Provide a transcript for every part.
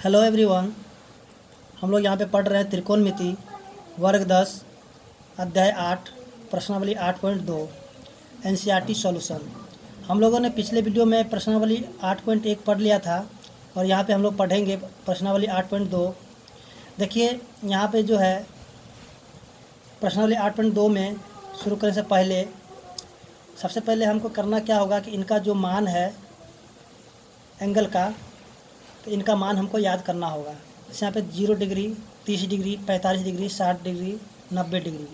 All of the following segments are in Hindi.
Hello everyone. हम लोग यहाँ पे पढ़ रहे हैं त्रिकोणमिति वर्ग 10 अध्याय 8 प्रश्नावली 8.2 एनसीईआरटी सॉल्यूशन। हम लोगों ने पिछले वीडियो में प्रश्नावली 8.1 पढ़ लिया था और यहाँ पे हम लोग पढ़ेंगे प्रश्नावली 8.2। देखिए यहाँ पे जो है प्रश्नावली 8.2 में शुरू करने से पहले सबसे पहले हमको करना क्या होगा कि इनका जो मान है एंगल का, तो इनका मान हमको याद करना होगा। जैसे यहाँ पे 0 degree, 30 degree, 45 degree, 60 degree, 90 degree,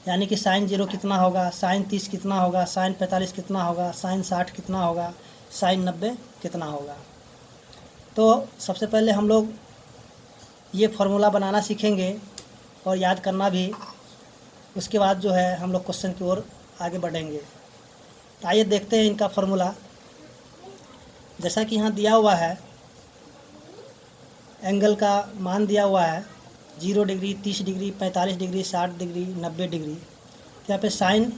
यानी कि साइन 0 कितना होगा, साइन 30 कितना होगा, साइन 45 कितना होगा, साइन 60 कितना होगा, साइन 90 कितना होगा। तो सबसे पहले हम लोग ये फार्मूला बनाना सीखेंगे और याद करना भी। उसके बाद जो है हम लोग क्वेश्चन की ओर आगे बढ़ेंगे। तो आइए देखते हैं इनका फार्मूला। जैसा कि यहाँ दिया हुआ है, एंगल का मान दिया हुआ है 0 degree, 30 degree, 45 degree, 60 degree, 90 degree. तो यहाँ पे साइन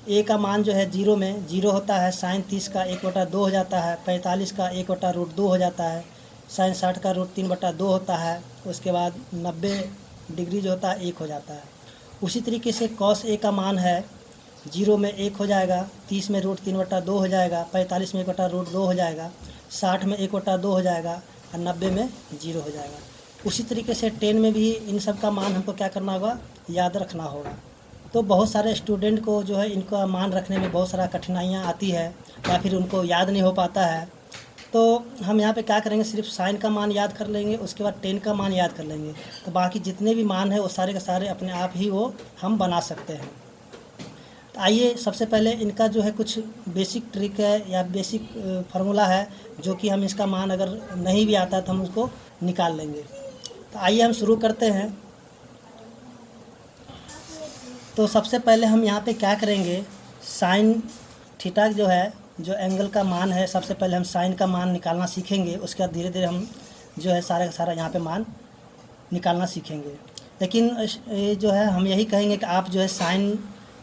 ए का मान जो है 0 में 0 होता है, साइन 30 का 1/2 हो जाता है, 45 का 1/√2 हो जाता है, साइन 60 का √3/2 होता है। उसके बाद 90 डिग्री जो होता है 1 हो जाता है। उसी तरीके से कॉस ए का मान है 0 में 1 हो जाएगा, 30 में √3/2 हो जाएगा, 45 में 1/√2 हो जाएगा, 60 में 1/2 हो जाएगा और 90 में 0 हो जाएगा। उसी तरीके से 10 में भी इन सब का मान हमको क्या करना होगा, याद रखना होगा। तो बहुत सारे स्टूडेंट को जो है इनका मान रखने में बहुत सारा कठिनाइयाँ आती है या फिर उनको याद नहीं हो पाता है। तो हम यहाँ पे क्या करेंगे, सिर्फ साइन का मान याद कर लेंगे, उसके बाद 10 का मान याद कर लेंगे। तो बाकी जितने भी मान है वो सारे के सारे अपने आप ही वो हम बना सकते हैं। तो आइए सबसे पहले इनका जो है कुछ बेसिक ट्रिक है या बेसिक फार्मूला है, जो कि हम इसका मान अगर नहीं भी आता तो हम उसको निकाल लेंगे। तो आइए हम शुरू करते हैं। तो सबसे पहले हम यहाँ पे क्या करेंगे, साइन थीटा जो है, जो एंगल का मान है, सबसे पहले हम साइन का मान निकालना सीखेंगे। उसके बाद धीरे धीरे हम जो है सारा का सारा यहाँ पे मान निकालना सीखेंगे। लेकिन ये जो है हम यही कहेंगे कि आप जो है साइन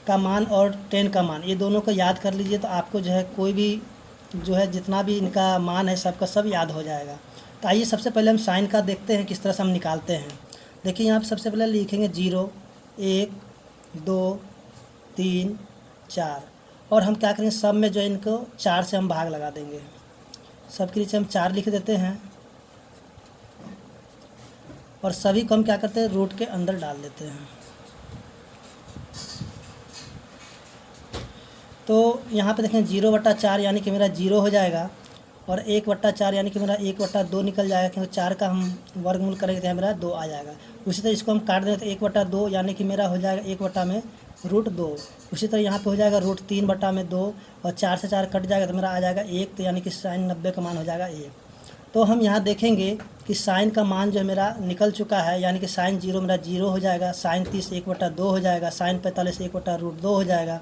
का मान और 10 का मान ये दोनों को याद कर लीजिए, तो आपको जो है कोई भी जो है जितना भी इनका मान है सबका सब याद हो जाएगा। तो आइए सबसे पहले हम साइन का देखते हैं किस तरह से हम निकालते हैं। देखिए यहाँ पे सबसे पहले लिखेंगे 0, 1, 2, 3, 4 और हम क्या करेंगे, सब में जो है इनको 4 से हम भाग लगा देंगे। सब के नीचे हम 4 लिख देते हैं और सभी को हम क्या करते हैं, रूट के अंदर डाल देते हैं। तो यहाँ पे देखें 0/4 यानी कि मेरा 0 हो जाएगा और 1/4 यानी कि मेरा 1/2 निकल जाएगा, क्योंकि 4 का हम वर्गमूल करेंगे तो मेरा 2 आ जाएगा। उसी तरह इसको हम काट दें तो 1/2 यानी कि मेरा हो जाएगा 1/√2। उसी तरह यहाँ पे हो जाएगा √3/2 और 4 से 4 कट जाएगा तो मेरा आ जाएगा 1, तो यानी कि साइन 90 का मान हो जाएगा 1। तो हम यहाँ देखेंगे कि साइन का मान जो है मेरा निकल चुका है, यानी कि साइन 0 मेरा 0 हो जाएगा, साइन 30 1/2 हो जाएगा, साइन 45 1/√2 हो जाएगा,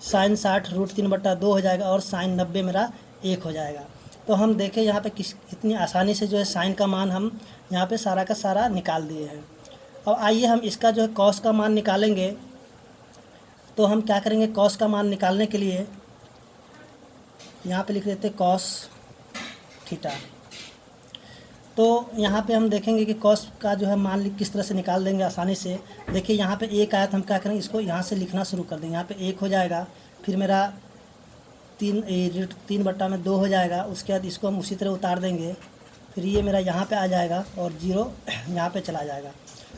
साइन 60 √3/2 हो जाएगा और साइन 90 मेरा 1 हो जाएगा। तो हम देखें यहाँ पे कितनी आसानी से जो है साइन का मान हम यहाँ पे सारा का सारा निकाल दिए हैं। अब आइए हम इसका जो है कॉस का मान निकालेंगे। तो हम क्या करेंगे, कॉस का मान निकालने के लिए यहाँ पे लिख देते कॉस थीटा। तो यहाँ पे हम देखेंगे कि कॉस का जो है मान किस तरह से निकाल देंगे आसानी से। देखिए यहाँ पे 1 आया तो हम क्या करेंगे, इसको यहाँ से लिखना शुरू कर देंगे। यहाँ पे 1 हो जाएगा, फिर मेरा 3/2 हो जाएगा। उसके बाद इसको हम उसी तरह उतार देंगे, फिर ये मेरा यहाँ पे आ जाएगा और 0 यहाँ पे चला जाएगा।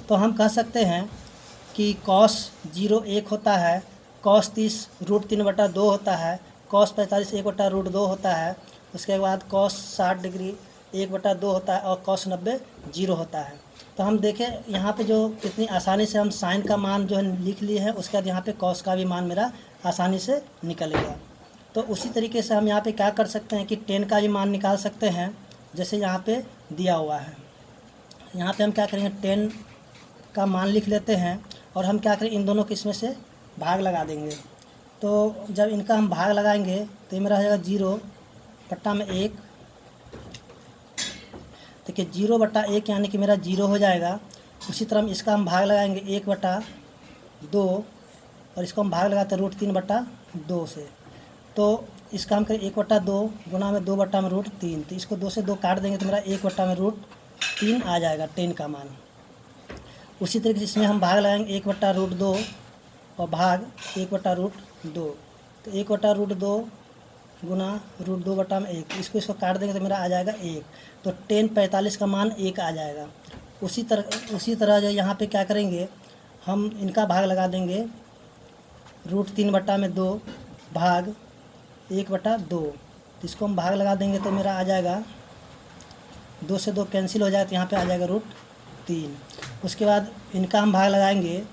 तो हम कह सकते हैं कि कॉस 0 1 होता है, कॉस 30 √3/2 होता है, कॉस 45 1/√2 होता है, उसके बाद कॉस 60 डिग्री 1/2 होता है और कॉस 90 0 होता है। तो हम देखें यहाँ पे जो कितनी आसानी से हम साइन का मान जो है लिख लिए हैं, उसके बाद यहाँ पे कॉस का भी मान मेरा आसानी से निकलेगा। तो उसी तरीके से हम यहाँ पे क्या कर सकते हैं कि 10 का भी मान निकाल सकते हैं, जैसे यहाँ पे दिया हुआ है। यहाँ पे हम क्या करेंगे, 10 का मान लिख लेते हैं और हम क्या करें, इन दोनों को इसमें से भाग लगा देंगे। तो जब इनका हम भाग लगाएंगे तो ये मेरा हो जाएगा 0/1। देखिए 0/1 यानी कि मेरा 0 हो जाएगा। उसी तरह हम इसका हम भाग लगाएंगे 1/2 और इसको हम भाग लगाते हैं √3/2 से। तो इसका हम करें 1/2 गुना में 2/√3, तो इसको 2 से 2 काट देंगे तो मेरा 1/√3 आ जाएगा 10 का मान। उसी तरीके से इसमें हम भाग लगाएंगे 1/√2 और भाग 1/√2, तो 1/√2 गुना √2/1, इसको काट देंगे तो मेरा आ जाएगा 1, तो 10 45 का मान 1 आ जाएगा। उसी तरह जो यहाँ पे क्या करेंगे, हम इनका भाग लगा देंगे √3/2 भाग 1/2, तो इसको हम भाग लगा देंगे तो मेरा आ जाएगा 2 से 2 कैंसिल हो जाएगा, तो यहाँ पे आ जाएगा √3। उसके बाद इनका हम भाग लगाएंगे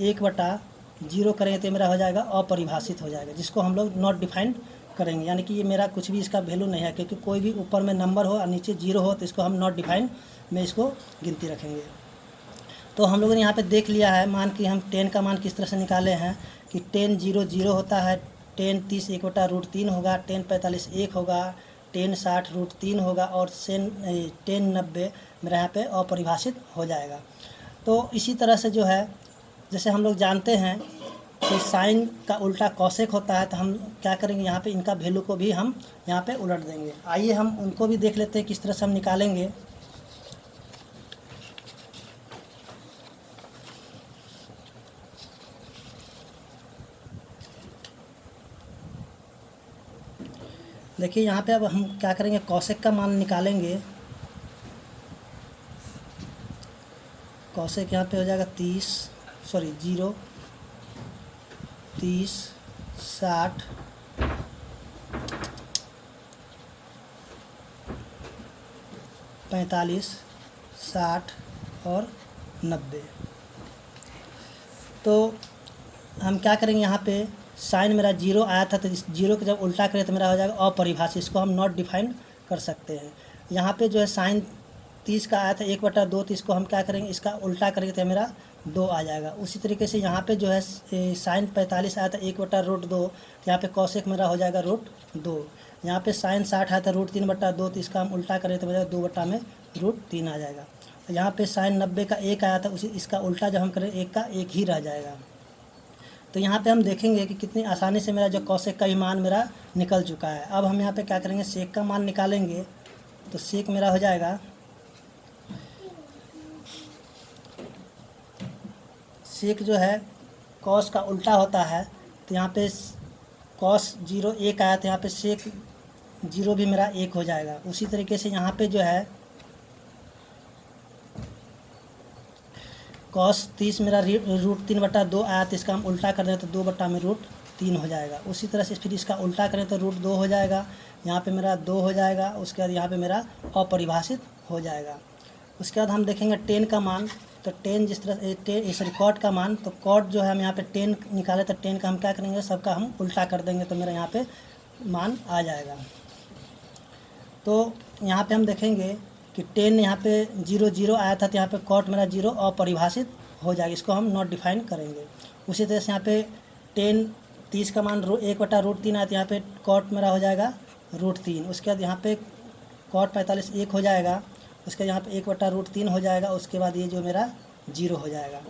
1/0 करेंगे तो मेरा हो जाएगा अपरिभाषित हो जाएगा, जिसको हम लोग नॉट डिफाइंड करेंगे, यानी कि ये मेरा कुछ भी इसका वैल्यू नहीं है, क्योंकि कोई भी ऊपर में नंबर हो और नीचे 0 हो तो इसको हम नॉट डिफाइंड में इसको गिनती रखेंगे। तो हम लोगों ने यहाँ पे देख लिया है मान कि हम 10 का मान किस तरह से निकाले हैं कि 10 0 0 होता है, 10 30 1/√3 होगा, 10 45 1 होगा, 10 60 √3 होगा और 10 90 मेरा यहाँ पे अपरिभाषित हो जाएगा। तो इसी तरह से जो है, जैसे हम लोग जानते हैं कि साइन का उल्टा कॉसेक होता है, तो हम क्या करेंगे यहाँ पे इनका वैल्यू को भी हम यहाँ पे उलट देंगे। आइए हम उनको भी देख लेते हैं किस तरह से हम निकालेंगे। देखिए यहाँ पे अब हम क्या करेंगे, कॉसेक का मान निकालेंगे। कॉसेक यहाँ पे हो जाएगा 0 30 60 45 60 और 90। तो हम क्या करेंगे, यहाँ पे साइन मेरा 0 आया था, तो इस 0 को जब उल्टा करें तो मेरा हो जाएगा अपरिभाषित, इसको हम नॉट डिफाइन कर सकते हैं। यहाँ पे जो है साइन 30 का आया था 1/2, तो इसको हम क्या करेंगे, इसका उल्टा करेंगे तो मेरा 2 आ जाएगा। उसी तरीके से यहाँ पे जो है साइन 45 आया था 1/√2, यहाँ पे कॉसेक मेरा हो जाएगा √2। यहाँ पे साइन 60 आया था √3/2, तो इसका हम उल्टा करें तो मेरा 2/√3 आ जाएगा। यहाँ पे साइन 90 का 1 आया था, उसी इसका उल्टा जब हम करें 1 का 1 ही रह जाएगा। तो यहाँ पे हम देखेंगे कि कितनी आसानी से मेरा जो कॉसेक का भी मान मेरा निकल चुका है। अब हम यहाँ पे क्या करेंगे, सेक का मान निकालेंगे। तो सेक मेरा हो जाएगा, सेक जो है कॉस का उल्टा होता है, तो यहाँ पे कॉस 0 1 आया, तो यहाँ पे सेक 0 भी मेरा 1 हो जाएगा। उसी तरीके से यहाँ पे जो है कॉस 30 मेरा √3/2 आया, तो इसका हम उल्टा कर दें तो 2/√3 हो जाएगा। उसी तरह से फिर इसका उल्टा करें तो √2 हो जाएगा, यहाँ पे मेरा 2 हो जाएगा। उसके बाद यहाँ पे मेरा अपरिभाषित हो जाएगा। उसके बाद हम देखेंगे 10 का मान। तो 10 जिस तरह कॉट का मान, तो कॉट जो है हम यहाँ पे 10 निकाले, तो 10 का हम क्या करेंगे, सबका हम उल्टा कर देंगे तो मेरा यहाँ पे मान आ जाएगा। तो यहाँ पे हम देखेंगे कि 10 यहाँ पे 0 0 आया था, तो यहाँ पे कॉट मेरा 0 अपरिभाषित हो जाएगा, इसको हम नॉट डिफाइन करेंगे। उसी तरह से यहाँ पे 10 30 का मान 1/√3 आया, तो यहाँ पे कॉट मेरा हो जाएगा √3। उसके बाद यहाँ पे कॉट 45 1 हो जाएगा, उसके यहाँ पे 1/√3 हो जाएगा। उसके बाद ये जो मेरा 0 हो जाएगा।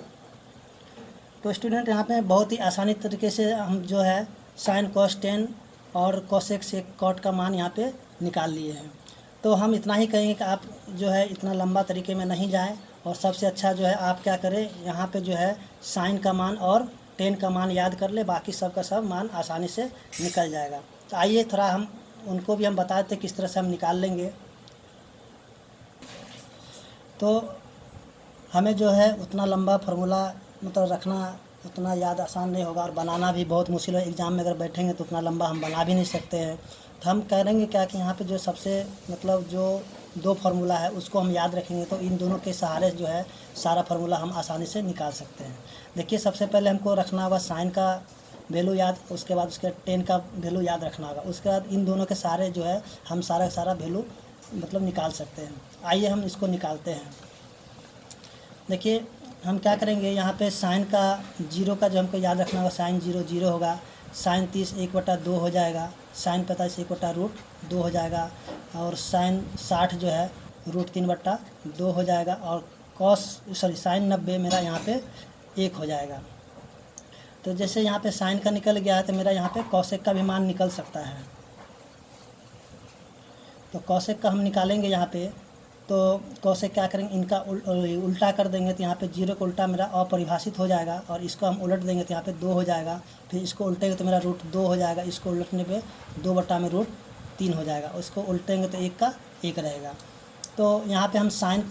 तो स्टूडेंट यहाँ पे बहुत ही आसानी तरीके से हम जो है साइन कॉस 10 और कॉसेक से कॉट का मान यहाँ पे निकाल लिए हैं। तो हम इतना ही कहेंगे कि आप जो है इतना लंबा तरीके में नहीं जाएं, और सबसे अच्छा जो है आप क्या करें, यहाँ पे जो है साइन का मान और 10 का मान याद कर ले, बाकी सब का सब मान आसानी से निकल जाएगा। तो आइए थोड़ा हम उनको भी हम बता देते किस तरह से हम निकाल लेंगे। तो हमें जो है उतना लंबा फार्मूला मतलब रखना उतना याद आसान नहीं होगा, और बनाना भी बहुत मुश्किल है। एग्ज़ाम में अगर बैठेंगे तो उतना लंबा हम बना भी नहीं सकते हैं। तो हम करेंगे क्या कि यहाँ पे जो सबसे मतलब जो 2 फार्मूला है उसको हम याद रखेंगे, तो इन दोनों के सहारे जो है सारा फार्मूला हम आसानी से निकाल सकते हैं। देखिए सबसे पहले हमको रखना होगा साइन का वैल्यू याद, उसके बाद उसके 10 का वैल्यू याद रखना होगा। उसके बाद इन दोनों के सहारे जो है हम सारा का सारा वैल्यू मतलब निकाल सकते हैं। आइए हम इसको निकालते हैं। देखिए हम क्या करेंगे, यहाँ पे साइन का 0 का जो हमको याद रखना होगा, साइन 0 0 होगा, साइन 30 1/2 हो जाएगा, साइन 45 1/√2 हो जाएगा, और साइन 60 जो है √3/2 हो जाएगा, और साइन 90 मेरा यहाँ पे 1 हो जाएगा। तो जैसे यहाँ पे साइन का निकल गया है तो मेरा यहाँ पे कॉसेक का भी मान निकल सकता है। तो कॉसेक का हम निकालेंगे यहाँ पे, तो कॉसेक क्या करेंगे, इनका उल्टा कर देंगे तो यहाँ पे 0 को उल्टा मेरा अपरिभाषित हो जाएगा, और इसको हम उलट देंगे तो यहाँ पे 2 हो जाएगा। फिर इसको उल्टेंगे तो मेरा √2 हो जाएगा, इसको उलटने पे 2/√3 हो जाएगा, उसको उल्टेंगे तो 1 का 1 रहेगा। तो यहाँ पे हम साइन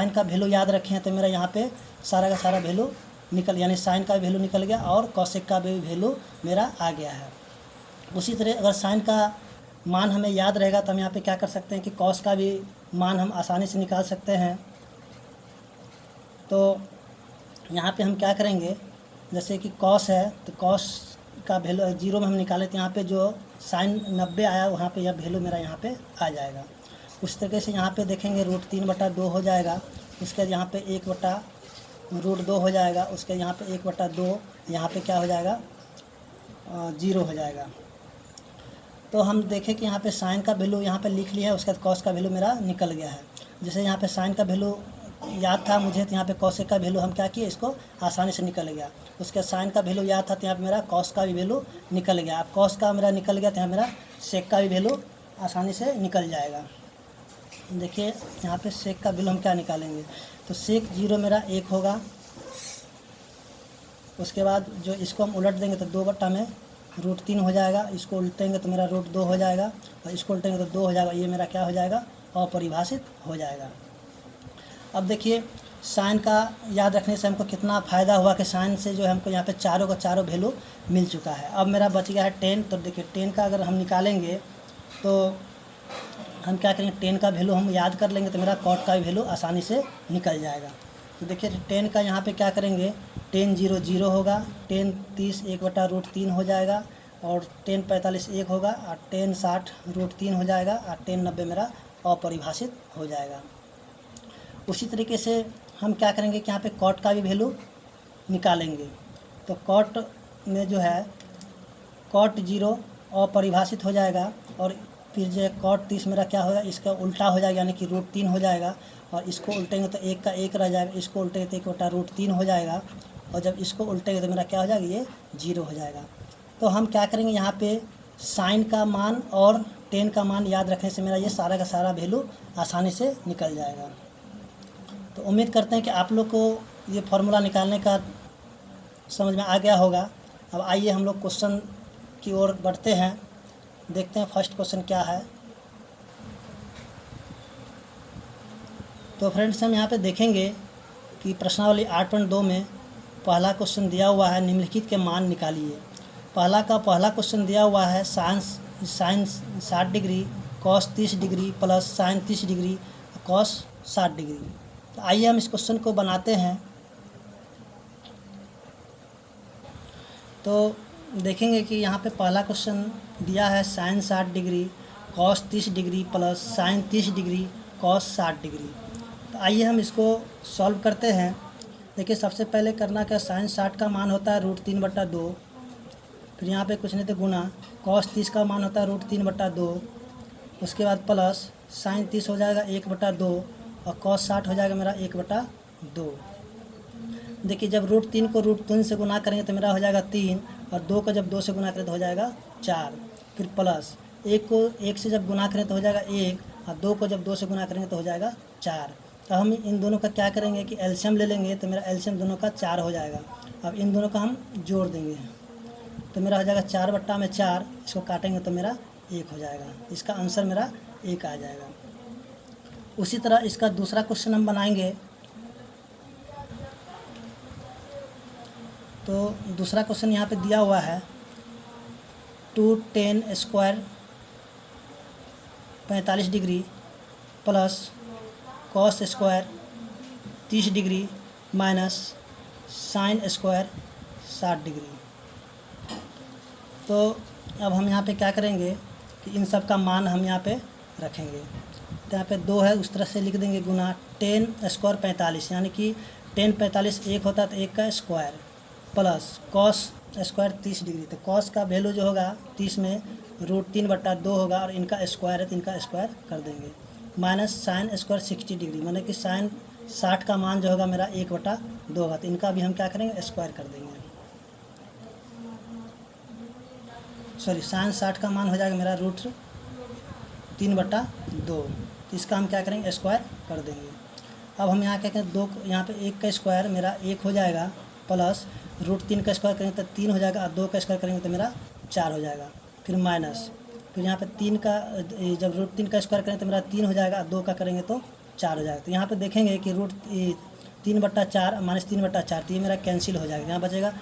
का वैल्यू याद रखे हैं, तो मेरा यहाँ पे सारा का सारा वैल्यू यानी साइन का वैल्यू निकल गया और कॉसेक का भी वैल्यू मेरा आ गया है। उसी तरह अगर साइन का मान हमें याद रहेगा तो हम यहाँ पे क्या कर सकते हैं कि कॉस का भी मान हम आसानी से निकाल सकते हैं। तो यहाँ पे हम क्या करेंगे, जैसे कि कॉस है तो कॉस का वैल्यू 0 में हम निकाले तो यहाँ पे जो साइन 90 आया वहाँ पे यह वैल्यू मेरा यहाँ पे आ जाएगा। उस तरीके से यहाँ पे देखेंगे √3/2 हो जाएगा, उसके बाद यहाँ पे 1/√2 हो जाएगा, उसके यहाँ पे 1/2 यहाँ पे क्या हो जाएगा 0 हो जाएगा। तो हम देखें कि यहाँ पे साइन का वैल्यू यहाँ पे लिख लिया है, उसके बाद कॉस का वैल्यू मेरा निकल गया है। जैसे यहाँ पे साइन का वैल्यू याद था मुझे तो यहाँ पे कॉसेक का वैल्यू हम क्या किए, इसको आसानी से निकल गया। उसके साइन का वैल्यू याद था तो यहाँ पे मेरा कॉस का भी वैल्यू निकल गया। अब कॉस का मेरा निकल गया तो यहाँ मेरा सेक का भी वैल्यू आसानी से निकल जाएगा। देखिए यहाँ पे सेक का वैल्यू हम क्या निकालेंगे, तो सेक 0 मेरा 1 होगा। उसके बाद जो इसको हम उलट देंगे तो 2/√3 हो जाएगा, इसको उल्टेंगे तो मेरा √2 हो जाएगा, और इसको उल्टेंगे तो 2 हो जाएगा। ये मेरा क्या हो जाएगा, अपरिभाषित हो जाएगा। अब देखिए साइन का याद रखने से हमको कितना फ़ायदा हुआ कि साइन से जो है हमको यहाँ पे चारों का चारों वैल्यू मिल चुका है। अब मेरा बच गया है 10। तो देखिए 10 का अगर हम निकालेंगे तो हम क्या करेंगे, 10 का वैल्यू हम याद कर लेंगे तो मेरा कॉट का भी वैल्यू आसानी से निकल जाएगा। तो देखिए 10 का यहाँ पे क्या करेंगे, 10 0 0 होगा, 10 30 1/√3 हो जाएगा, और 10 45 1 होगा, और 10 60 √3 हो जाएगा, और 10 90 मेरा अपरिभाषित हो जाएगा। उसी तरीके से हम क्या करेंगे कि यहाँ पे कॉट का भी वैल्यू निकालेंगे। तो कॉट में जो है कॉट 0 अपरिभाषित हो जाएगा, और फिर जो है कॉट 30 मेरा क्या होगा, इसका उल्टा हो जाएगा यानी कि √3 हो जाएगा, और इसको उल्टेंगे तो 1 का 1 रह जाएगा, इसको उल्टेंगे तो 1/√3 हो जाएगा, और जब इसको उल्टेंगे तो मेरा क्या हो जाएगा, ये 0 हो जाएगा। तो हम क्या करेंगे, यहाँ पे साइन का मान और 10 का मान याद रखने से मेरा ये सारा का सारा वैल्यू आसानी से निकल जाएगा। तो उम्मीद करते हैं कि आप लोग को ये फार्मूला निकालने का समझ में आ गया होगा। अब आइए हम लोग क्वेश्चन की ओर बढ़ते हैं, देखते हैं फर्स्ट क्वेश्चन क्या है। तो फ्रेंड्स हम यहाँ पे देखेंगे कि प्रश्नावली 8.2 में पहला क्वेश्चन दिया हुआ है, निम्नलिखित के मान निकालिए। पहला क्वेश्चन दिया हुआ है sine 60 degree cos 30 degree plus sine 30 degree cos 60 degree. तो आइए हम इस क्वेश्चन को बनाते हैं। तो देखेंगे कि यहाँ पे पहला क्वेश्चन दिया है sine 60 degree cos 30 degree plus sine 30 degree cos 60 degree. तो आइए हम इसको सॉल्व करते हैं। देखिए सबसे पहले करना क्या, साइन 60 का मान होता है √3/2, फिर यहाँ पे कुछ नहीं तो गुना, कॉस 30 का मान होता है √3/2, उसके बाद प्लस साइन 30 हो जाएगा 1/2, और कॉस 60 हो जाएगा मेरा 1/2। देखिए जब √3 को √3 से गुना करेंगे तो मेरा हो जाएगा 3, और 2 को जब 2 से गुना करें तो हो जाएगा 4, फिर प्लस 1 को 1 से जब गुना करें तो हो जाएगा 1, और 2 को जब 2 से गुना करेंगे तो हो जाएगा 4। तो हम इन दोनों का क्या करेंगे कि एलसीएम ले लेंगे, तो मेरा एलसीएम दोनों का 4 हो जाएगा। अब इन दोनों का हम जोड़ देंगे तो मेरा हो जाएगा 4/4, इसको काटेंगे तो मेरा 1 हो जाएगा। इसका आंसर मेरा 1 आ जाएगा। उसी तरह इसका दूसरा क्वेश्चन हम बनाएंगे। तो दूसरा क्वेश्चन यहाँ पे दिया हुआ है 2tan square 45 degree plus cos square 30 degree minus sine square 60 degree. तो अब हम यहाँ पे क्या करेंगे कि इन सब का मान हम यहाँ पे रखेंगे। तो यहाँ पे 2 है, उस तरह से लिख देंगे गुना tan स्क्वायर 45, यानी कि tan 45 1 होता है तो 1 का square, plus cos square 30 degree. तो कॉस का वैल्यू जो होगा 30 में √3/2 होगा, और इनका स्क्वायर है तो इनका स्क्वायर कर देंगे, माइनस साइन स्क्वायर 60 डिग्री, माने कि साइन 60 का मान जो होगा मेरा 1/2 होगा, तो इनका भी हम क्या करेंगे स्क्वायर कर देंगे। साइन 60 का मान हो जाएगा मेरा √3/2। तो इसका हम क्या करेंगे, स्क्वायर कर देंगे। अब हम यहाँ क्या करें, यहाँ पे 1 का स्क्वायर मेरा 1 हो जाएगा, प्लस √3 का स्क्वायर करेंगे तो 3 हो जाएगा, और 2 का स्क्वायर करेंगे तो मेरा 4 हो जाएगा। फिर माइनस, फिर यहाँ पे 3 का, जब √3 का स्क्वायर करेंगे तो मेरा 3 हो जाएगा, 2 का करेंगे तो 4 हो जाएगा। तो यहाँ पे देखेंगे कि √3/4 माइनस 3/4, तो ये मेरा कैंसिल हो जाएगा। यहाँ बचेगा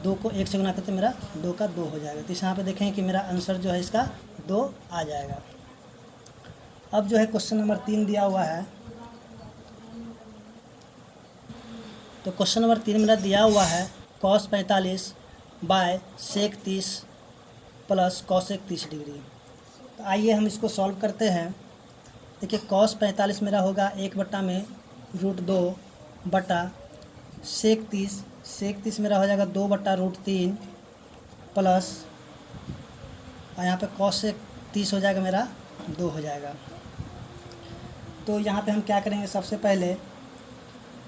2 को 1 से गुना करते मेरा 2 का 2 हो जाएगा। तो इस यहाँ पे देखेंगे कि मेरा आंसर जो है इसका 2 आ जाएगा। अब जो है क्वेश्चन नंबर 3 दिया हुआ है। तो क्वेश्चन नंबर 3 मेरा दिया हुआ है cos 45 by sec 30 plus cosec 30 degree. तो आइए हम इसको सॉल्व करते हैं। देखिए cos 45 मेरा होगा 1/√2 बटा sec 30 मेरा हो जाएगा 2/√3 प्लस, और यहाँ पे cosec 30 हो जाएगा मेरा 2 हो जाएगा। तो यहाँ पे हम क्या करेंगे, सबसे पहले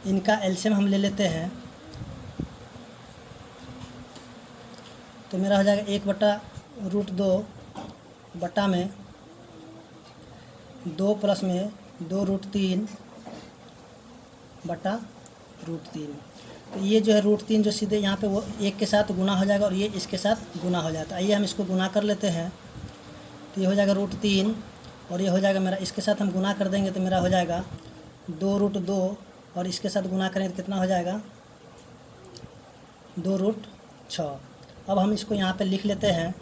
इनका एलसीएम हम ले लेते हैं। तो मेरा हो जाएगा 1/√2 बटा में 2 प्लस में 2√3 बटा √3। तो ये जो है √3 जो सीधे यहाँ पे वो 1 के साथ गुना हो जाएगा और ये इसके साथ गुना हो जाता है। आइए हम इसको गुना कर लेते हैं। तो ये हो जाएगा √3 और ये हो जाएगा मेरा, इसके साथ हम गुना कर देंगे तो मेरा हो जाएगा 2√2 और इसके साथ गुना करें तो कितना हो जाएगा 2√6। अब हम इसको यहाँ पे लिख लेते हैं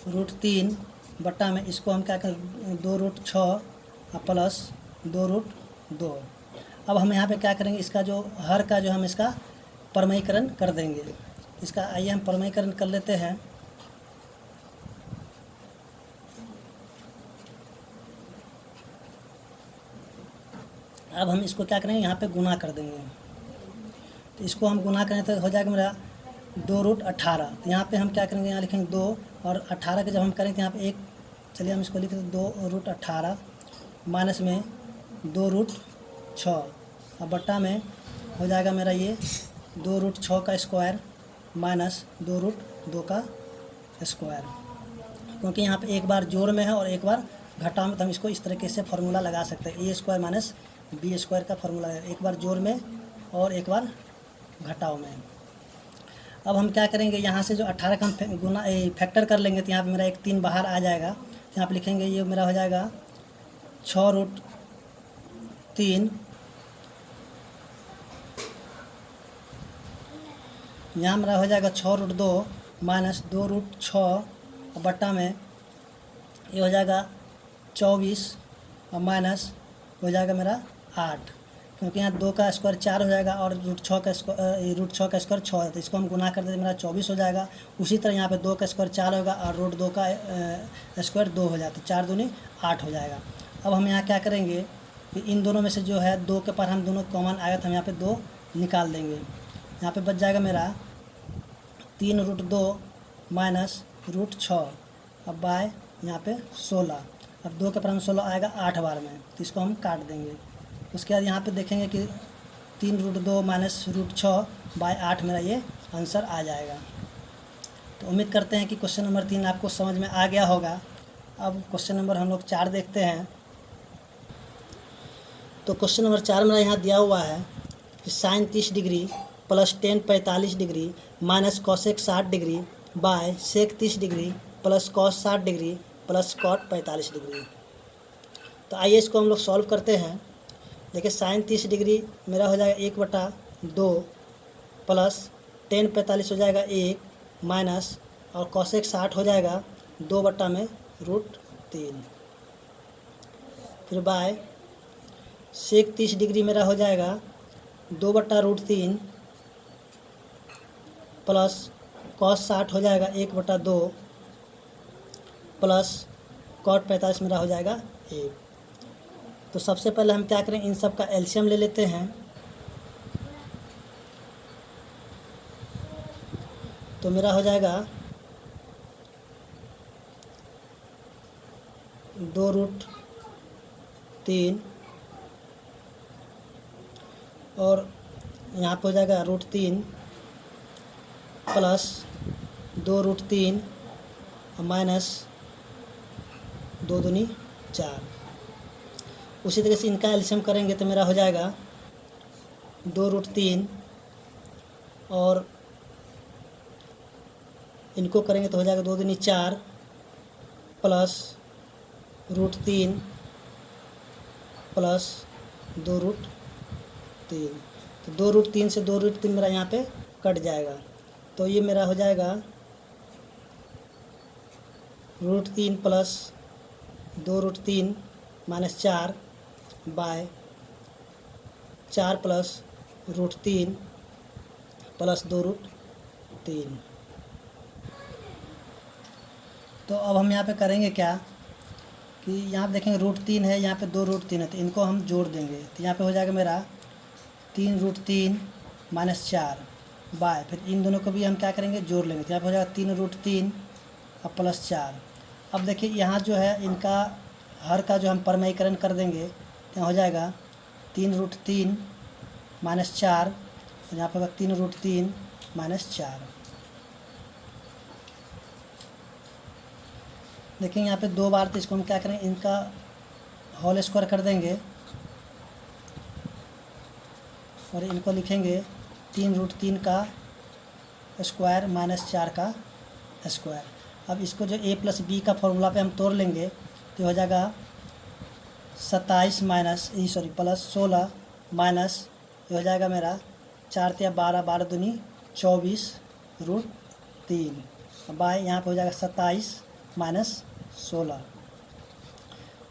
√3 बटा में, इसको हम क्या करें 2√6 प्लस 2√2। अब हम यहाँ पे क्या करेंगे, इसका जो हर का जो हम इसका परमयीकरण कर देंगे। इसका आइए हम परमयीकरण कर लेते हैं। अब हम इसको क्या करेंगे, यहाँ पे गुना कर देंगे। तो इसको हम गुना करें तो हो जाएगा मेरा 2√18। तो यहाँ पे हम क्या करेंगे, यहाँ लिखेंगे 2 और 18 के जब हम करेंगे तो यहाँ पे 1, चलिए हम इसको लिखते हैं 2√18 माइनस में 2√6 और बट्टा में हो जाएगा मेरा ये 2√6 का स्क्वायर माइनस 2√2 का स्क्वायर। क्योंकि यहाँ पे एक बार जोड़ में है और एक बार घटाव में, तो हम इसको इस तरीके से फार्मूला लगा सकते हैं, a² माइनस b² का फार्मूला है, एक बार जोड़ में और एक बार घटाव में। अब हम क्या करेंगे, यहाँ से जो 18 का हम गुना फैक्टर कर लेंगे तो यहाँ पे मेरा एक 3 बाहर आ जाएगा। तो यहाँ पे लिखेंगे ये मेरा हो जाएगा 6√3, यहाँ मेरा हो जाएगा 6√2 माइनस 2√6 बट्टा में ये हो जाएगा 24 और माइनस हो जाएगा मेरा 8, क्योंकि यहाँ 2 का स्क्वायर 4 हो जाएगा और √6 का स्क्वायर 6 है, तो इसको हम गुना कर देते मेरा 24 हो जाएगा। उसी तरह यहाँ पे 2 का स्क्वायर 4 होगा और √2 का स्क्वायर 2 हो जाता है, 4 दूनी 8 हो जाएगा। अब हम यहाँ क्या करेंगे कि इन दोनों में से जो है 2 के पर हम दोनों कॉमन आया था, हम यहाँ पे 2 निकाल देंगे। यहाँ पे बच जाएगा मेरा 3√2 माइनस √6 अब बाय यहाँ पे 16। अब 2 के पर हम 16 आएगा 8 बार में, तो इसको हम काट देंगे। उसके बाद यहाँ पे देखेंगे कि 3√2 माइनस √6 बाय 8 मेरा ये आंसर आ जाएगा। तो उम्मीद करते हैं कि क्वेश्चन नंबर 3 आपको समझ में आ गया होगा। अब क्वेश्चन नंबर हम लोग 4 देखते हैं। तो क्वेश्चन नंबर 4 मेरा यहाँ दिया हुआ है कि sine 30 degree plus tan 45 degree minus cosec 60 degree by sec 30 degree plus cos 60 degree plus cot 45 degree. तो आइए इसको हम लोग सॉल्व करते हैं। देखिए साइन 30 डिग्री मेरा हो जाएगा 1/2 प्लस टेन 45 हो जाएगा 1 माइनस और कॉसेक 60 हो जाएगा 2/√3, फिर बाय सेक 30 डिग्री मेरा हो जाएगा 2/√3 प्लस कॉस 60 हो जाएगा 1/2 प्लस कॉट 45 मेरा हो जाएगा 1। तो सबसे पहले हम क्या करें, इन सब का एलसीएम ले लेते हैं। तो मेरा हो जाएगा 2√3 और यहाँ पे हो जाएगा √3 प्लस 2√3 माइनस 2 दूनी 4। उसी तरह से इनका एलसीएम करेंगे तो मेरा हो जाएगा 2√3 और इनको करेंगे तो हो जाएगा 2 दूनी 4 प्लस √3 प्लस 2√3। तो 2√3 से 2√3 मेरा यहाँ पे कट जाएगा। तो ये मेरा हो जाएगा √3 plus 2√3 minus 4 by 4 plus √3 plus 2√3। तो अब हम यहाँ पे करेंगे क्या कि यहाँ पे देखेंगे √3 है, यहाँ पे 2√3 है, तो इनको हम जोड़ देंगे। तो यहाँ पे हो जाएगा मेरा 3√3 माइनस 4 बाय, फिर इन दोनों को भी हम क्या करेंगे जोड़ लेंगे। तो यहाँ पे हो जाएगा 3√3 और प्लस 4। अब देखिए यहाँ जो है इनका हर का जो हम परमयीकरण कर देंगे तो हो जाएगा 3√3 माइनस 4, तो यहाँ पे होगा 3√3 माइनस 4। देखिए यहाँ पे 2 बार, तो इसको हम क्या करेंगे इनका होल स्क्वायर कर देंगे और इनको लिखेंगे 3√3 का स्क्वायर माइनस 4 का स्क्वायर। अब इसको जो a प्लस बी का फॉर्मूला पे हम तोड़ लेंगे तो हो जाएगा 27 माइनस प्लस 16 माइनस ये हो जाएगा मेरा 4 × 12, 12 दूनी 24√3 बाय यहाँ पे हो जाएगा 27 माइनस 16।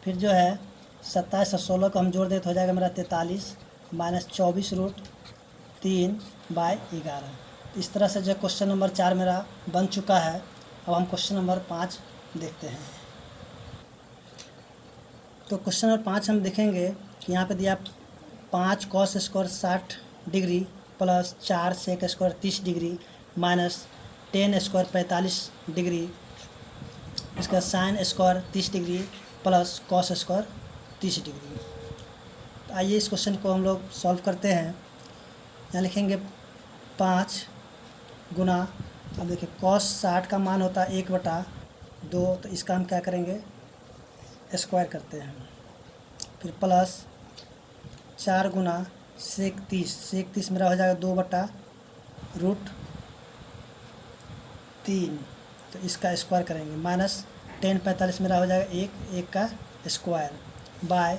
फिर जो है 27 और 16 को हम जोड़ दें तो हो जाएगा मेरा 43 माइनस 24√3 बाय 11। इस तरह से जो क्वेश्चन नंबर 4 मेरा बन चुका है। अब हम क्वेश्चन नंबर 5 देखते हैं। तो क्वेश्चन नंबर 5 हम देखेंगे कि यहाँ पे दिया 5 cos square 60 degree plus 4 sec square 30 degree minus 10 square 45 degree, इसका sine square 30 degree plus cos square 30 degree. तो आइए इस क्वेश्चन को हम लोग सॉल्व करते हैं। यहाँ लिखेंगे 5 गुना, अब देखिए कॉस 60 का मान होता है 1/2, तो इसका हम क्या करेंगे स्क्वायर करते हैं। फिर प्लस 4 गुना सेक 30 मेरा हो जाएगा 2/√3, तो इसका स्क्वायर करेंगे माइनस 10 45 मेरा हो जाएगा 1 का स्क्वायर बाय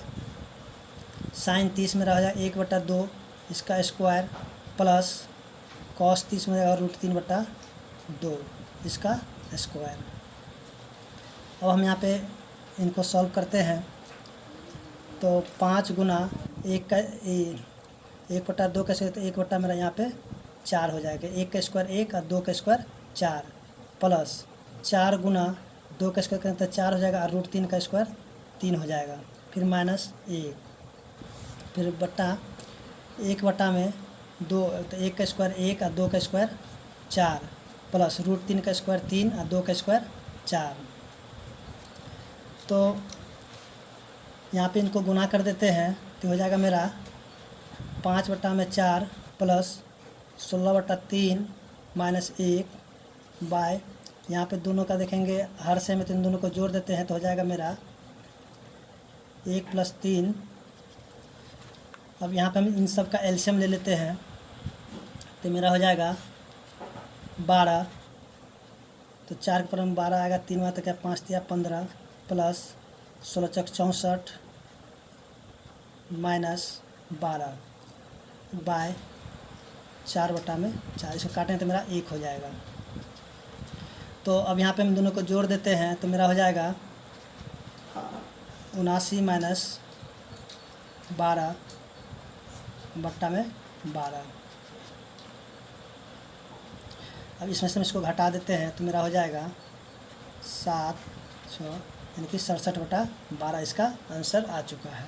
साइन 30 मेरा हो जाएगा 1/2 इसका स्क्वायर प्लस कॉस 30 में जाएगा √3/2 इसका स्क्वायर। अब हम यहाँ पे इनको सॉल्व करते हैं। तो 5 गुना 1/2 कैसे, तो 1 मेरा यहाँ पे 4 हो जाएगा। 1 का स्क्वायर 1 और 2 का स्क्वायर 4 प्लस 4 गुना 2 का स्क्वायर करें तो 4 हो जाएगा और √3 का स्क्वायर 3 हो जाएगा। फिर माइनस 1, फिर बट्टा 1 में 2, तो 1 का स्क्वायर 1 और 2 का स्क्वायर 4 प्लस √3 का स्क्वायर 3 और 2 का स्क्वायर 4। तो यहाँ पे इनको गुना कर देते हैं तो हो जाएगा मेरा 5/4 प्लस 16/3 माइनस 1 बाय, यहाँ पे दोनों का देखेंगे हर से में तो इन दोनों को जोड़ देते हैं तो हो जाएगा मेरा 1 + 3। अब यहाँ पे हम इन सब का एलसीएम ले लेते हैं तो मेरा हो जाएगा 12, तो 4 के ऊपर में 12 आएगा, 3 में तो क्या 5 × 15 प्लस 16 × 64 माइनस 12 बाय 4/4, इसको काटें तो मेरा 1 हो जाएगा। तो अब यहाँ पे हम दोनों को जोड़ देते हैं तो मेरा हो जाएगा 79 माइनस 12/12। अब इसमें से हम इसको घटा देते हैं तो मेरा हो जाएगा 700, यानी कि 67/12 इसका आंसर आ चुका है।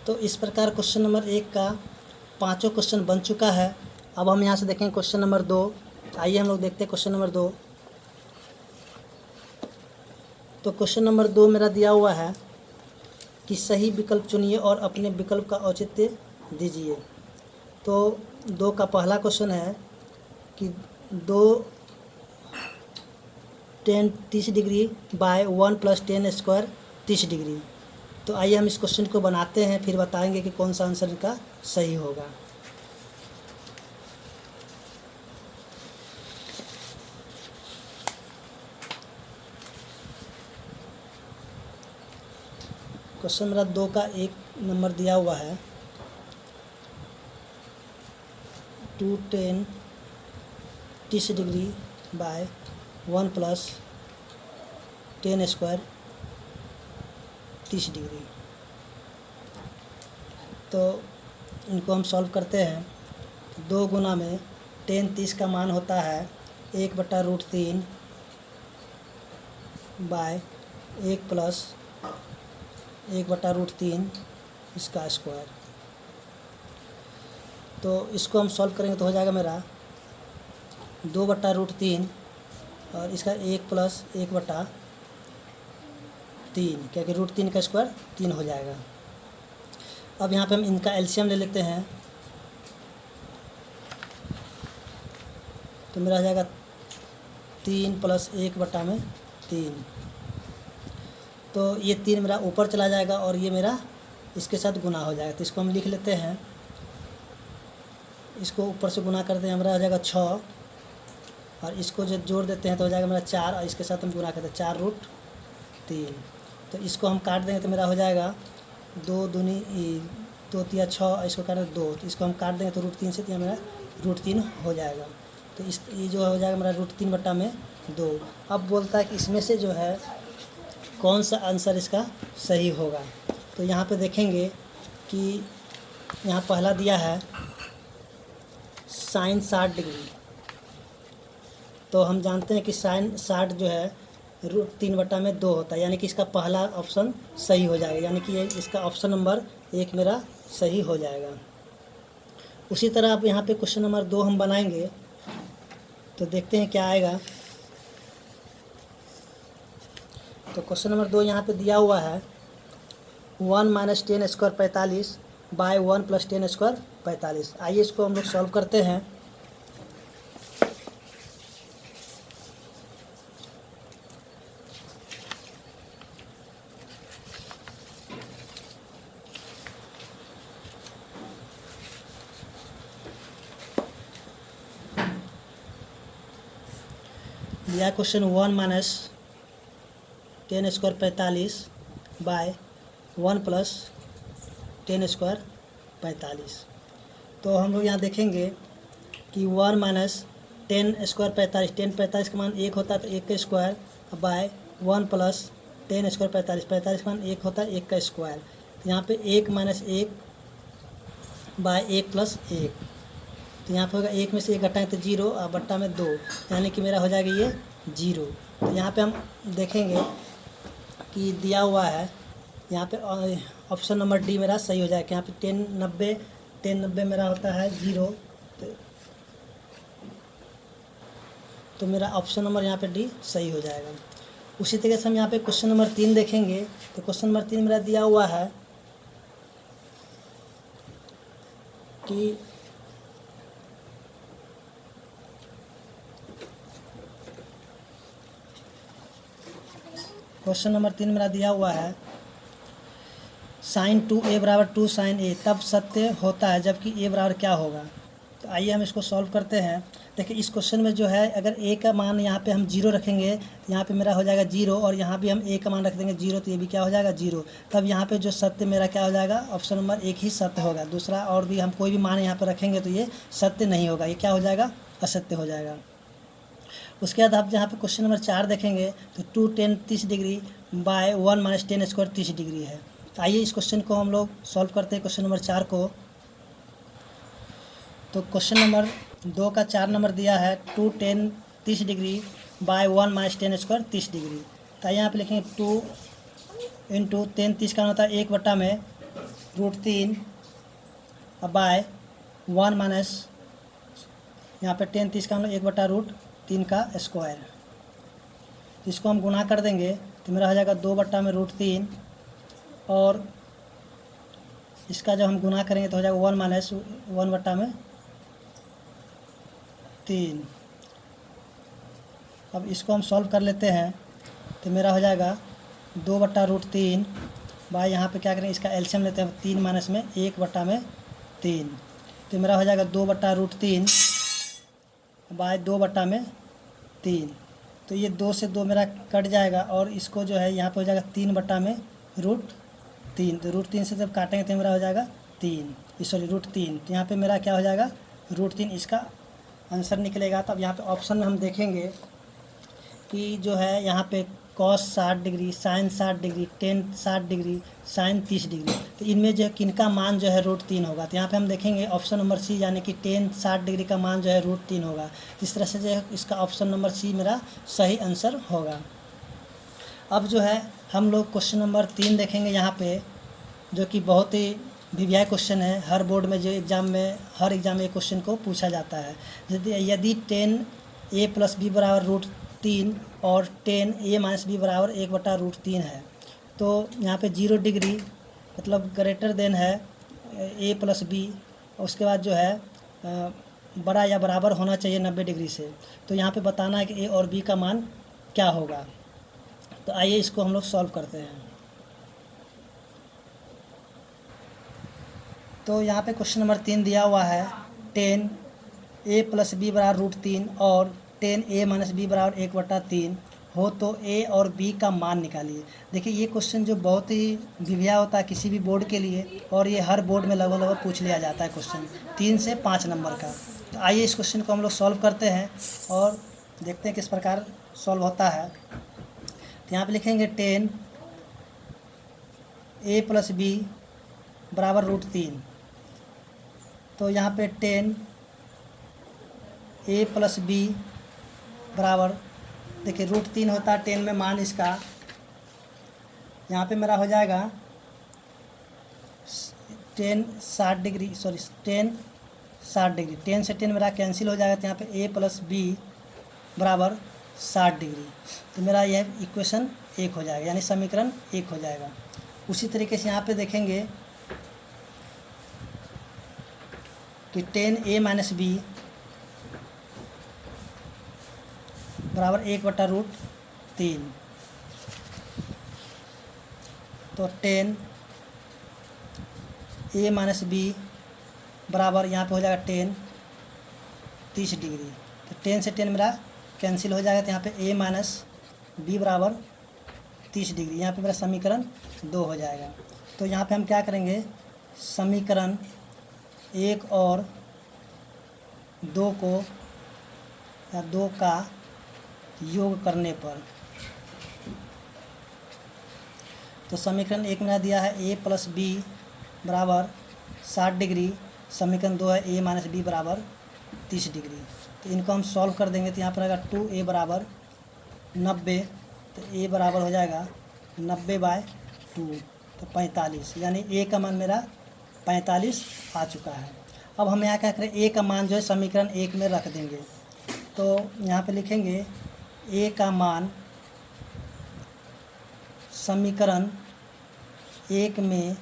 तो इस प्रकार क्वेश्चन नंबर 1 का 5 क्वेश्चन बन चुका है। अब हम यहाँ से देखेंगे क्वेश्चन नंबर 2। आइए हम लोग देखते हैं क्वेश्चन नंबर 2। तो क्वेश्चन नंबर 2 मेरा दिया हुआ है कि सही विकल्प चुनिए और अपने विकल्प का औचित्य दीजिए। तो 2 का पहला क्वेश्चन है कि दो 30 डिग्री बाय 1 + 10 स्क्वायर 30 डिग्री। तो आइए हम इस क्वेश्चन को बनाते हैं, फिर बताएंगे कि कौन सा आंसर इनका सही होगा। क्वेश्चन मेरा 2 का 1 नंबर दिया हुआ है। 210 30 डिग्री बाय 1 + 10 स्क्वायर 30 डिग्री। तो इनको हम सॉल्व करते हैं। 2 गुना में 10 30 का मान होता है 1/√3 बाय 1 + 1/√3 इसका स्क्वायर। तो इसको हम सॉल्व करेंगे तो हो जाएगा मेरा 2/√3 और इसका 1 + 1/3, क्योंकि √3 का स्क्वायर 3 हो जाएगा। अब यहाँ पे हम इनका एलसीएम ले लेते हैं। तो मेरा हो जाएगा 3 + 1/3। तो ये 3 मेरा ऊपर चला जाएगा और ये मेरा इसके साथ गुना हो जाएगा। तो इसको हम लिख लेते हैं। इसको ऊपर से गुना करते हैं, मेरा हो जाएगा 6 और इसको जब जोड़ देते हैं तो हो जाएगा मेरा 4 और इसके साथ हम गुना करते हैं 4√3। तो इसको हम काट देंगे तो मेरा हो जाएगा 2 दूनी 2 तिया 6 और इसको काट 2। तो इसको हम काट देंगे तो √3 से तो मेरा √3 हो जाएगा। तो इस ये जो हो जाएगा मेरा √3/2। अब बोलता है कि इसमें से जो है कौन सा आंसर इसका सही होगा। तो यहाँ पे देखेंगे कि यहाँ पहला दिया है साइन 60 डिग्री। तो हम जानते हैं कि साइन 60 जो है √3/2 होता है, यानी कि इसका पहला ऑप्शन सही हो जाएगा, यानी कि इसका ऑप्शन नंबर 1 मेरा सही हो जाएगा। उसी तरह अब यहाँ पे क्वेश्चन नंबर 2 हम बनाएंगे। तो देखते हैं क्या आएगा। तो क्वेश्चन नंबर 2 यहाँ पे दिया हुआ है 1 - 10 स्क्वायर 45 बाय 1 + 10 स्क्वायर 45। आइए इसको हम लोग सॉल्व करते हैं। दिया क्वेश्चन 1 - 10 स्क्वायर 45 बाय 1 + 10 स्क्वायर 45। तो हम लोग यहाँ देखेंगे कि 1 - 10 स्क्वायर 45, 10 45 का मान 1 होता है तो 1 का स्क्वायर बाय 1 + 10 स्क्वायर 45, 45 का मान 1 होता है 1 का स्क्वायर। तो यहाँ पे 1 - 1 बाय 1 + 1। तो यहाँ पे होगा 1 में से 1 घटाएं तो 0 और बट्टा में 2, यानी कि मेरा हो जाएगा ये 0। तो यहाँ पे हम देखेंगे कि दिया हुआ है यहाँ पे ऑप्शन नंबर डी मेरा सही हो जाएगा। यहाँ पे 10 90 मेरा होता है 0। तो मेरा ऑप्शन नंबर यहाँ पे डी सही हो जाएगा। उसी तरीके से हम यहाँ पे क्वेश्चन नंबर 3 देखेंगे। तो क्वेश्चन नंबर 3 मेरा दिया हुआ है कि क्वेश्चन नंबर 3 मेरा दिया हुआ है sin 2a = 2 sin a तब सत्य होता है जबकि a बराबर क्या होगा। तो आइए हम इसको सॉल्व करते हैं। देखिए इस क्वेश्चन में जो है अगर a का मान यहाँ पे हम 0 रखेंगे तो यहाँ पे मेरा हो जाएगा 0 और यहाँ भी हम a का मान रख देंगे 0 तो ये भी क्या हो जाएगा 0। तब यहाँ पे जो सत्य मेरा क्या हो जाएगा, ऑप्शन नंबर 1 ही सत्य होगा। दूसरा और भी हम कोई भी मान यहाँ पर रखेंगे तो ये सत्य नहीं होगा, ये क्या हो जाएगा, असत्य हो जाएगा। उसके बाद आप यहाँ पे क्वेश्चन नंबर 4 देखेंगे तो 2 10 30 डिग्री बाय 1 - 10 स्क्वायर 30 डिग्री है। तो आइए इस क्वेश्चन को हम लोग सॉल्व करते हैं, क्वेश्चन नंबर 4 को। तो क्वेश्चन नंबर 2 का 4 नंबर दिया है 2 10 30 डिग्री बाय 1 - 10 स्क्वायर 30 डिग्री। तो यहाँ पे लिखेंगे 2 × 10 30 का होता है 1 में √3 बाय 1 माइनस यहाँ पे 10 30 का मतलब 1/√3 का स्क्वायर। इसको हम गुना कर देंगे तो मेरा हो जाएगा 2 में √3 और इसका जब हम गुना करेंगे तो हो जाएगा 1 - 1 में 3। अब इसको हम सॉल्व कर लेते हैं। तो मेरा हो जाएगा 2/√3 बाय यहाँ पे क्या करें, इसका एलसीएम लेते हैं 3 माइनस में 1/3। तो मेरा हो जाएगा 2/√3 बाय 2/3। तो ये 2 से 2 मेरा कट जाएगा और इसको जो है यहाँ पे हो जाएगा 3/√3। तो √3 से जब काटेंगे तो मेरा हो जाएगा 3, सॉरी √3। तो यहाँ पे मेरा क्या हो जाएगा √3 इसका आंसर निकलेगा। तब यहाँ पे ऑप्शन में हम देखेंगे कि जो है यहाँ पे cos 60 degree, sine 60 degree, tan 60 degree, sine 30 degree. तो इनमें जो है किनका मान जो है √3 होगा। तो यहाँ पे हम देखेंगे ऑप्शन नंबर सी, यानी कि टेन 60 डिग्री का मान जो है √3 होगा। इस तरह से जो है इसका ऑप्शन नंबर सी मेरा सही आंसर होगा। अब जो है हम लोग क्वेश्चन नंबर 3 देखेंगे यहाँ पे, जो कि बहुत ही वीवीआई क्वेश्चन है। हर बोर्ड में जो हर एग्जाम में ये क्वेश्चन को पूछा जाता है। यदि 10a + b = √3 और 10a - b = 1/√3 है, तो यहाँ पे 0 डिग्री मतलब ग्रेटर देन है a + b, उसके बाद जो है बड़ा या बराबर होना चाहिए 90 डिग्री से। तो यहाँ पे बताना है कि a और b का मान क्या होगा। तो आइए इसको हम लोग सॉल्व करते हैं। तो यहाँ पे क्वेश्चन नंबर 3 दिया हुआ है 10a + b = √3 और 10a - b = 1/3 हो तो a और b का मान निकालिए। देखिए ये क्वेश्चन जो बहुत ही वीवीआई होता है किसी भी बोर्ड के लिए, और ये हर बोर्ड में लगभग पूछ लिया जाता है क्वेश्चन 3 से 5 नंबर का। तो आइए इस क्वेश्चन को हम लोग सॉल्व करते हैं और देखते हैं किस प्रकार सॉल्व होता है। तो यहाँ पे लिखेंगे 10a + b = √3। तो यहाँ पे 10a + b बराबर, देखिए √3 होता है 10 में मान इसका। यहाँ पे मेरा हो जाएगा 10 60 डिग्री, सॉरी 10 60 डिग्री, 10 से 10 मेरा कैंसिल हो जाएगा। तो यहाँ पे a + b = 60 डिग्री। तो मेरा यह इक्वेशन 1 हो जाएगा, यानी समीकरण 1 हो जाएगा। उसी तरीके से यहाँ पे देखेंगे कि 10a - b = 1/√3। तो 10a - b बराबर यहाँ पे हो जाएगा 10 30 डिग्री। तो 10 से 10 मेरा कैंसिल हो जाएगा। तो यहाँ पे a - b = 30 डिग्री, यहाँ पे मेरा समीकरण 2 हो जाएगा। तो यहाँ पे हम क्या करेंगे, समीकरण 1 और 2 को या 2 का योग करने पर, तो समीकरण 1 मेरा दिया है a + b = 60 डिग्री, समीकरण 2 है a - b = 30 डिग्री। तो इनको हम सॉल्व कर देंगे। तो यहाँ पर आएगा 2a = 90। तो a बराबर हो जाएगा 90/2, तो 45, यानी a का मान मेरा 45 आ चुका है। अब हम यहाँ क्या करें, a का मान जो है समीकरण 1 में रख देंगे। तो यहाँ पे लिखेंगे a का मान समीकरण 1 में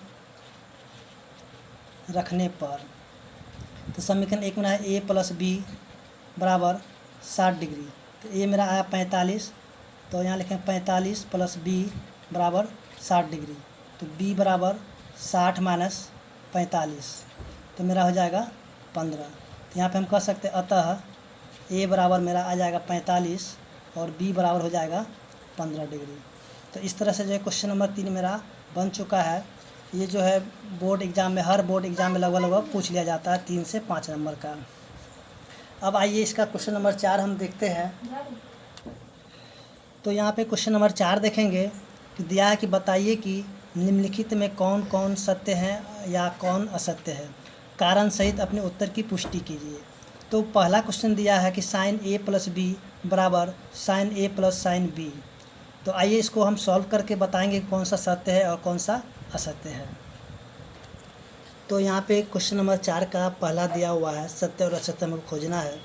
रखने पर, तो समीकरण 1 में है a + b = 60 डिग्री। तो a मेरा आया 45, तो यहाँ लिखें 45 + b = 60 डिग्री। तो b = 60 - 45, तो मेरा हो जाएगा 15। तो यहाँ पे हम कह सकते हैं अतः a बराबर मेरा आ जाएगा 45 और b बराबर हो जाएगा 15 डिग्री। तो इस तरह से जो है क्वेश्चन नंबर 3 मेरा बन चुका है। ये जो है बोर्ड एग्ज़ाम में, हर बोर्ड एग्ज़ाम में लगभग पूछ लिया जाता है 3 से 5 नंबर का। अब आइए इसका क्वेश्चन नंबर 4 हम देखते हैं। तो यहाँ पे क्वेश्चन नंबर 4 देखेंगे कि दिया है कि बताइए कि निम्नलिखित में कौन कौन सत्य है या कौन असत्य है, कारण सहित अपने उत्तर की पुष्टि कीजिए। तो पहला क्वेश्चन दिया है कि sin a + b = sin a + sin b। तो आइए इसको हम सॉल्व करके बताएंगे कौन सा सत्य है और कौन सा असत्य है। तो यहाँ पे क्वेश्चन नंबर 4 का पहला दिया हुआ है सत्य और असत्य हमको खोजना है।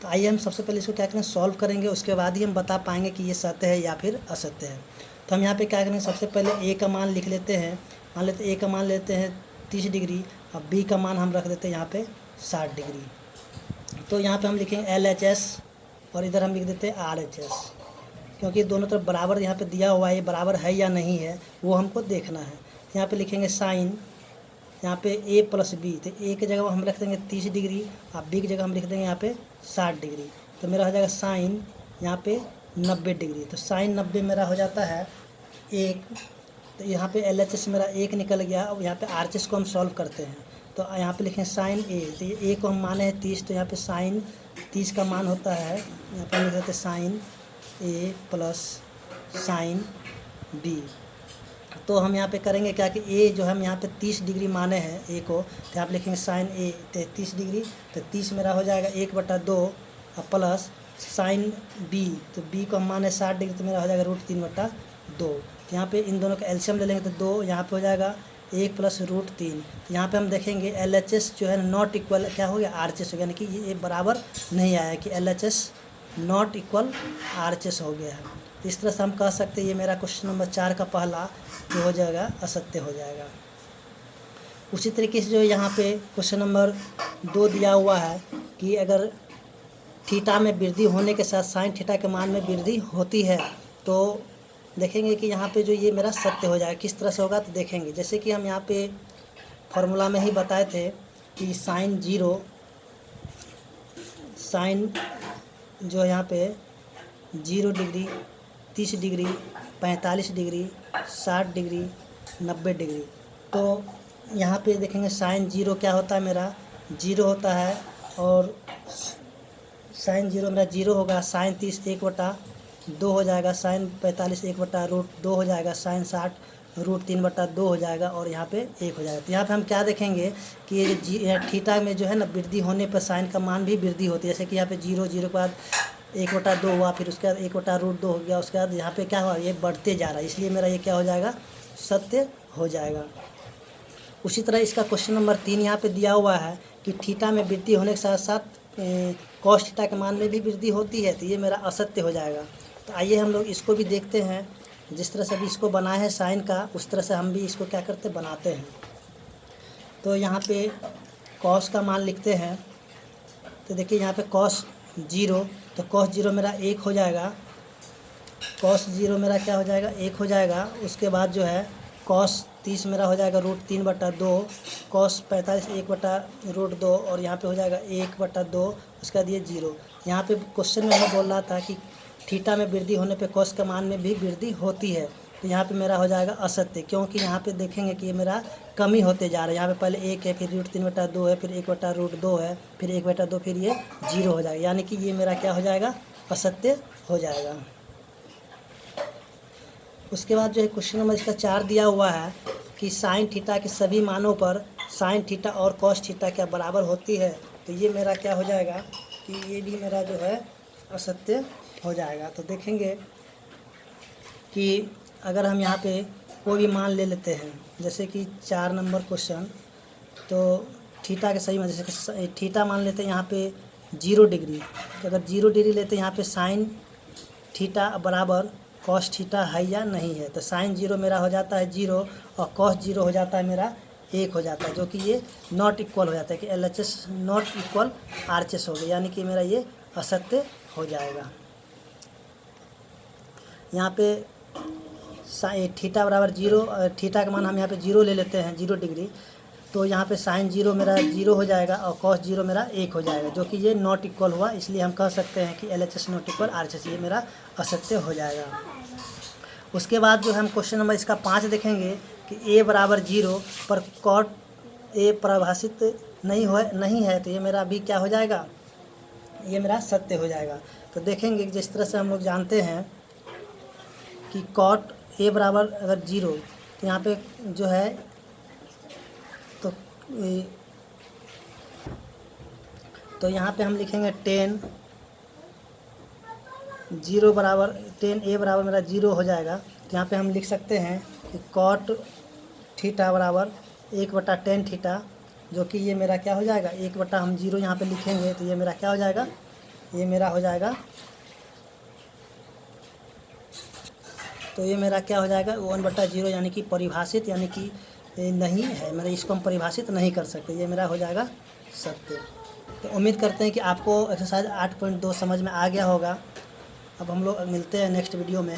तो आइए हम सबसे पहले इसको क्या करें, सॉल्व करेंगे, उसके बाद ही हम बता पाएंगे कि ये सत्य है या फिर असत्य है। तो हम यहाँ पे क्या करेंगे, सबसे पहले a का मान लिख लेते हैं। मान लेते a का मान लेते हैं 30 डिग्री, अब b का मान हम रख देते हैं यहाँ पे 60 डिग्री। तो यहाँ पे हम लिखेंगे LHS और इधर हम लिख देते हैं RHS। क्योंकि दोनों तरफ बराबर यहाँ पे दिया हुआ है, ये बराबर है या नहीं है वो हमको देखना है। यहाँ पे लिखेंगे साइन, यहाँ पे a प्लस बी, तो a की जगह हम लिख देंगे 30 डिग्री और b की जगह हम लिख देंगे यहाँ पे 60 डिग्री। तो मेरा हो जाएगा साइन यहाँ पे 90 डिग्री। तो साइन 90 मेरा हो जाता है 1। तो यहाँ पे LHS मेरा 1 निकल गया। अब यहाँ पे RHS को हम सॉल्व करते हैं। तो यहाँ पे लिखें साइन a, तो ये a को हम माने हैं 30, तो यहाँ पे साइन 30 का मान होता है, यहाँ पे लिख देते हैं sine a plus sine b। तो हम यहाँ पे करेंगे क्या कि a जो हम यहाँ पे 30 डिग्री माने हैं a को, तो यहाँ पे लिखेंगे साइन a 30 डिग्री। तो 30 मेरा हो जाएगा 1/2 और प्लस साइन b, तो b को हम माने 60 डिग्री, तो मेरा हो जाएगा √3/2। तो यहाँ पे इन दोनों का एलसीएम ले लेंगे तो 2 यहाँ पे हो जाएगा 1 प्लस √3। तो यहाँ पे हम देखेंगे LHS जो है नॉट इक्वल क्या हो गया, RHS हो गया, यानी कि ये बराबर नहीं आया कि LHS नॉट इक्वल RHS हो गया है। तो इस तरह से हम कह सकते हैं ये मेरा क्वेश्चन नंबर 4 का पहला जो हो जाएगा असत्य हो जाएगा। उसी तरीके से जो यहाँ पे क्वेश्चन नंबर 2 दिया हुआ है कि अगर थीटा में वृद्धि होने के साथ साइन थीटा के मान में वृद्धि होती है, तो देखेंगे कि यहाँ पे जो ये मेरा सत्य हो जाएगा। किस तरह से होगा तो देखेंगे, जैसे कि हम यहाँ पे फॉर्मूला में ही बताए थे कि साइन जो यहाँ पे 0 degree, 30 degree, 45 degree, 60 degree, 90 degree. तो यहाँ पे देखेंगे साइन 0 क्या होता है, मेरा 0 होता है, और साइन 0 मेरा 0 होगा। साइन 30 1/2 हो जाएगा, साइन 45 1/√2 हो जाएगा, साइन 60 √3/2 हो जाएगा, और यहाँ पे 1 हो जाएगा। तो यहाँ पे हम क्या देखेंगे कि ये जो थीटा में जो है ना वृद्धि होने पर साइन का मान भी वृद्धि होती है। जैसे कि यहाँ पे 0 के बाद 1/2 हुआ, फिर उसके बाद 1/√2 हो गया, उसके बाद यहाँ पे क्या हुआ, ये बढ़ते जा रहा है, इसलिए मेरा ये क्या हो जाएगा, सत्य हो जाएगा। उसी तरह इसका क्वेश्चन नंबर 3 यहाँ पे दिया हुआ है कि थीटा में वृद्धि होने के साथ साथ कॉस थीटा के मान में भी वृद्धि होती है, तो ये मेरा असत्य हो जाएगा। तो आइए हम लोग इसको भी देखते हैं। जिस तरह से अभी इसको बनाए हैं साइन का, उस तरह से हम भी इसको क्या करते बनाते हैं। तो यहाँ पे कॉस का मान लिखते हैं। तो देखिए यहाँ पे कॉस 0, तो कॉस 0 मेरा 1 हो जाएगा। कॉस 0 मेरा क्या हो जाएगा, 1 हो जाएगा। उसके बाद जो है कॉस 30 मेरा हो जाएगा √3/2, कॉस 45 1/√2, और यहाँ पे हो जाएगा 1/2, उसके बाद ये 0। यहाँ पे क्वेश्चन में हमें बोल रहा था कि थीटा में वृद्धि होने पे कॉस के मान में भी वृद्धि होती है, तो यहाँ पे मेरा हो जाएगा असत्य, क्योंकि यहाँ पे देखेंगे कि ये मेरा कमी होते जा रहा है। यहाँ पे पहले 1 है, फिर √3/2 है, फिर 1/√2 है, फिर 1/2, फिर ये 0 हो जाएगा, यानी कि ये मेरा क्या हो जाएगा, असत्य हो जाएगा। उसके बाद जो है क्वेश्चन नंबर इसका 4 दिया हुआ है कि साइन थीटा के सभी मानों पर साइन थीटा और कॉस थीटा क्या बराबर होती है, तो ये मेरा क्या हो जाएगा कि ये भी मेरा जो है असत्य हो जाएगा। तो देखेंगे कि अगर हम यहाँ पे कोई भी मान ले लेते हैं, जैसे कि 4 नंबर क्वेश्चन, तो थीटा के सही मान, जैसे थीटा मान लेते हैं यहाँ पे 0 डिग्री, तो अगर 0 डिग्री लेते हैं यहाँ पे साइन थीटा बराबर कॉस थीटा है या नहीं है, तो साइन 0 मेरा हो जाता है 0 और कॉस 0 हो जाता है मेरा 1 हो जाता है, जो कि ये नॉट इक्वल हो जाता है कि LHS नॉट इक्वल RHS हो गया, यानी कि मेरा ये असत्य हो जाएगा। यहाँ पे थीटा बराबर 0, थीटा का मान हम यहाँ पे 0 ले लेते हैं, 0 डिग्री, तो यहाँ पे साइन 0 मेरा 0 हो जाएगा और कॉस 0 मेरा 1 हो जाएगा, जो कि ये नॉट इक्वल हुआ, इसलिए हम कह सकते हैं कि LHS नॉट इक्वल RHS, ये मेरा असत्य हो जाएगा। उसके बाद जो हम क्वेश्चन नंबर इसका 5 देखेंगे कि a बराबर 0 पर कॉट a परिभाषित नहीं है, तो ये मेरा भी क्या हो जाएगा, ये मेरा सत्य हो जाएगा। तो देखेंगे जिस तरह से हम लोग जानते हैं कि कॉट a बराबर अगर 0, तो यहाँ पे जो है तो यहाँ पे हम लिखेंगे 10 0 बराबर 10 a बराबर मेरा 0 हो जाएगा। तो यहाँ पे हम लिख सकते हैं कि कॉट थीटा बराबर 1/10 थीटा, जो कि ये मेरा क्या हो जाएगा, 1 हम 0 यहाँ पे लिखेंगे, तो ये मेरा क्या हो जाएगा, ये मेरा हो जाएगा, तो ये मेरा क्या हो जाएगा 1/0, यानी कि परिभाषित, यानी कि नहीं है, मतलब इसको हम परिभाषित नहीं कर सकते, ये मेरा हो जाएगा सत्य। तो उम्मीद करते हैं कि आपको एक्सरसाइज 8.2 समझ में आ गया होगा। अब हम लोग मिलते हैं नेक्स्ट वीडियो में।